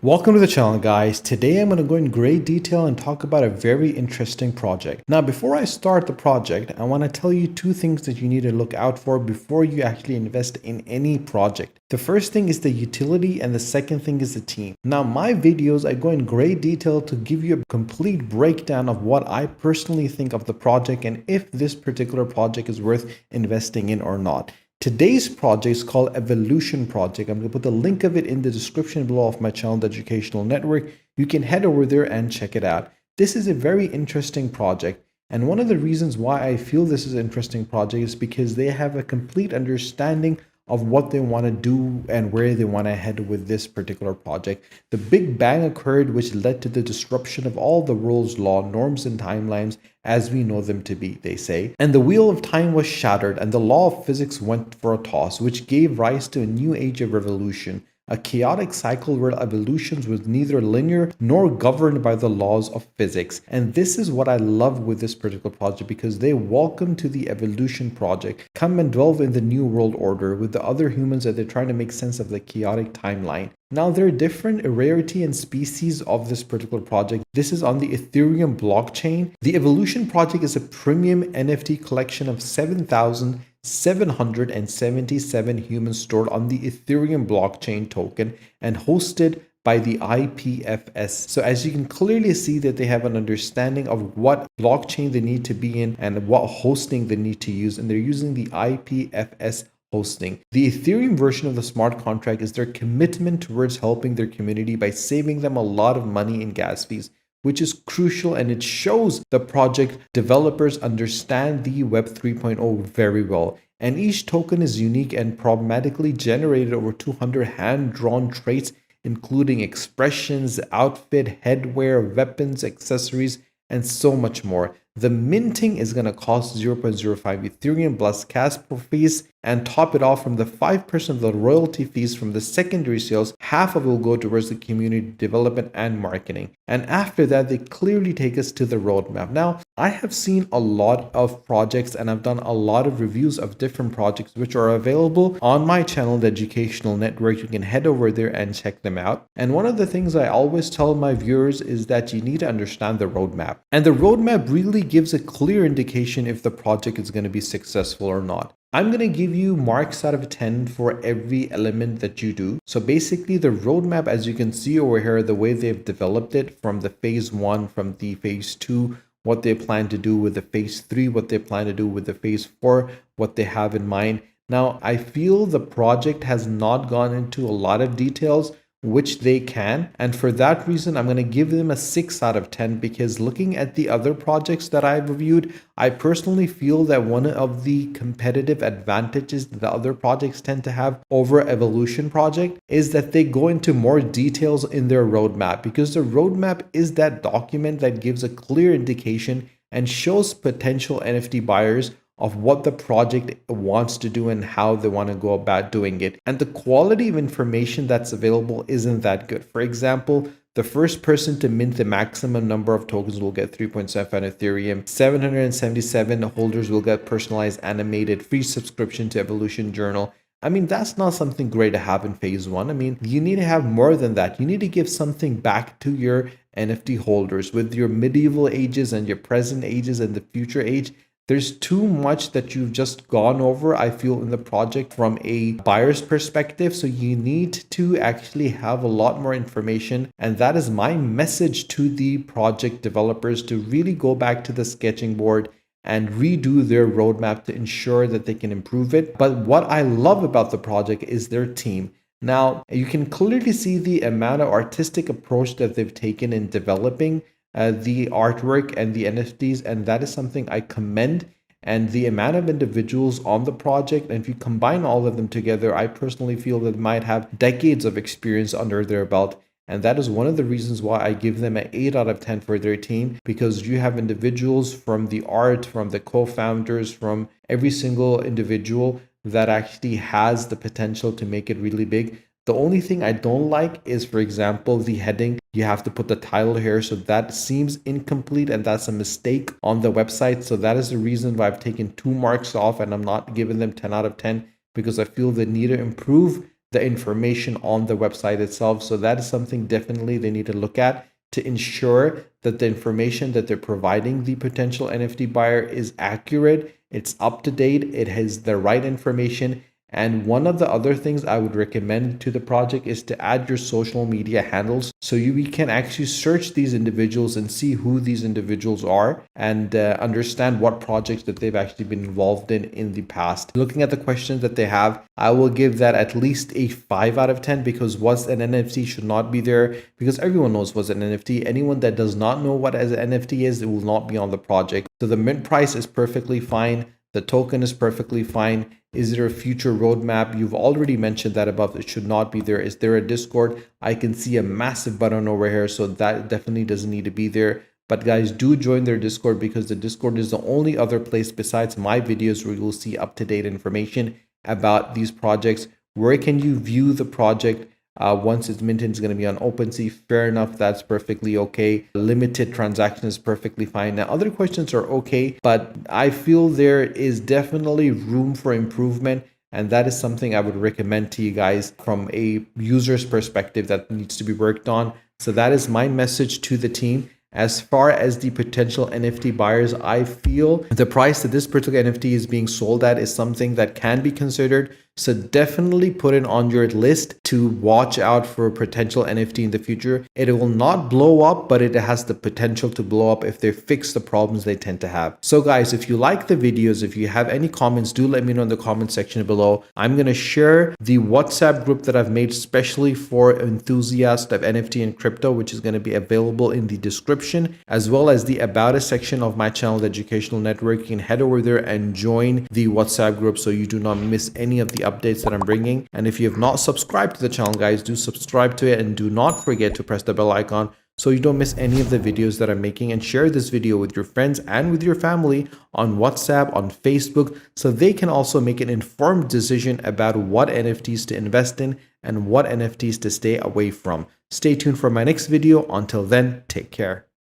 Welcome to the channel, guys. Today I'm going to go in great detail and talk about a very interesting project. Now, before I start the project, I want to tell you two things that you need to look out for before you actually invest in any project. The first thing is the utility and the second thing is the team. Now, my videos, I go in great detail to give you a complete breakdown of what I personally think of the project and if this particular project is worth investing in or not. Today's project is called Evolution Project. I'm going to put the link of it in the description below of my channel, The Educational Network. You can head over there and check it out. This is a very interesting project. And one of the reasons why I feel this is an interesting project is because they have a complete understanding of what they want to do and where they want to head with this particular project. The Big Bang occurred, which led to the disruption of all the world's law, norms, and timelines as we know them to be, they say. And the wheel of time was shattered and the law of physics went for a toss, which gave rise to a new age of revolution. A chaotic cycle where evolution was neither linear nor governed by the laws of physics. And this is what I love with this particular project, because they welcome to the Evolution Project, come and delve in the new world order with the other humans that they're trying to make sense of the chaotic timeline. Now, there are different rarity and species of this particular project. This is on the Ethereum blockchain. The Evolution Project is a premium NFT collection of 7,777 humans stored on the Ethereum blockchain token and hosted by the IPFS. So as you can clearly see that they have an understanding of what blockchain they need to be in and what hosting they need to use, and they're using the IPFS hosting. The Ethereum version of the smart contract is their commitment towards helping their community by saving them a lot of money in gas fees, which is crucial, and it shows the project developers understand the Web 3.0 very well. And each token is unique and problematically generated over 200 hand-drawn traits, including expressions, outfit, headwear, weapons, accessories, and so much more. The minting is going to cost 0.05 Ethereum plus Casper fees, and top it off from the 5% of the royalty fees from the secondary sales, half of it will go towards the community development and marketing. And after that, they clearly take us to the roadmap. Now, I have seen a lot of projects and I've done a lot of reviews of different projects which are available on my channel, The Educational Network. You can head over there and check them out. And one of the things I always tell my viewers is that you need to understand the roadmap. And the roadmap really gives a clear indication if the project is going to be successful or not. I'm going to give you marks out of 10 for every element that you do. So basically the roadmap, as you can see over here, the way they've developed it from the phase 1, from the phase 2, what they plan to do with the phase 3, what they plan to do with the phase 4, what they have in mind. Now, I feel the project has not gone into a lot of details, which they can, and for that reason I'm going to give them a 6 out of 10, because looking at the other projects that I've reviewed, I personally feel that one of the competitive advantages that the other projects tend to have over Evolution Project is that they go into more details in their roadmap, because the roadmap is that document that gives a clear indication and shows potential NFT buyers of what the project wants to do and how they want to go about doing it. And the quality of information that's available isn't that good. For example, the first person to mint the maximum number of tokens will get 3.75 Ethereum. 777 holders will get personalized animated free subscription to Evolution Journal. I mean, that's not something great to have in phase 1. I mean, you need to have more than that. You need to give something back to your NFT holders with your medieval ages and your present ages and the future age. There's too much that you've just gone over, I feel, in the project from a buyer's perspective. So you need to actually have a lot more information. And that is my message to the project developers, to really go back to the sketching board and redo their roadmap to ensure that they can improve it. But what I love about the project is their team. Now, you can clearly see the amount of artistic approach that they've taken in developing the artwork and the NFTs, and that is something I commend. And the amount of individuals on the project, and if you combine all of them together, I personally feel that they might have decades of experience under their belt. And that is one of the reasons why I give them an 8 out of 10 for their team, because you have individuals from the art, from the co-founders, from every single individual that actually has the potential to make it really big. The only thing I don't like is, for example, the heading. You have to put the title here, so that seems incomplete, and that's a mistake on the website. So that is the reason why I've taken 2 marks off and I'm not giving them 10 out of 10, because I feel they need to improve the information on the website itself. So that is something definitely they need to look at to ensure that the information that they're providing the potential NFT buyer is accurate, it's up to date, it has the right information. And one of the other things I would recommend to the project is to add your social media handles so we can actually search these individuals and see who these individuals are and understand what projects that they've actually been involved in the past. Looking at the questions that they have, I will give that at least a 5 out of 10 because what's an NFT should not be there because everyone knows what's an NFT. Anyone that does not know what an NFT is, it will not be on the project. So the mint price is perfectly fine. The token is perfectly fine. Is there a future roadmap? You've already mentioned that above. It should not be there. Is there a Discord? I can see a massive button over here, so that definitely doesn't need to be there. But guys, do join their Discord because the Discord is the only other place besides my videos where you'll see up-to-date information about these projects. Where can you view the project? Once it's minted, it's going to be on OpenSea. Fair enough, that's perfectly okay. Limited transaction is perfectly fine. Now, other questions are okay, but I feel there is definitely room for improvement. And that is something I would recommend to you guys from a user's perspective that needs to be worked on. So that is my message to the team. As far as the potential NFT buyers, I feel the price that this particular NFT is being sold at is something that can be considered. So definitely put it on your list to watch out for a potential NFT in the future. It will not blow up, but it has the potential to blow up if they fix the problems they tend to have. So guys, if you like the videos, if you have any comments, do let me know in the comment section below. I'm going to share the WhatsApp group that I've made specially for enthusiasts of NFT and crypto, which is going to be available in the description, as well as the About Us section of my channel, The Educational Network. You can head over there and join the WhatsApp group so you do not miss any of the updates that I'm bringing. And if you have not subscribed to the channel, guys, do subscribe to it and do not forget to press the bell icon so you don't miss any of the videos that I'm making, and share this video with your friends and with your family on WhatsApp, on Facebook, so they can also make an informed decision about what NFTs to invest in and what NFTs to stay away from. Stay tuned for my next video. Until then, take care.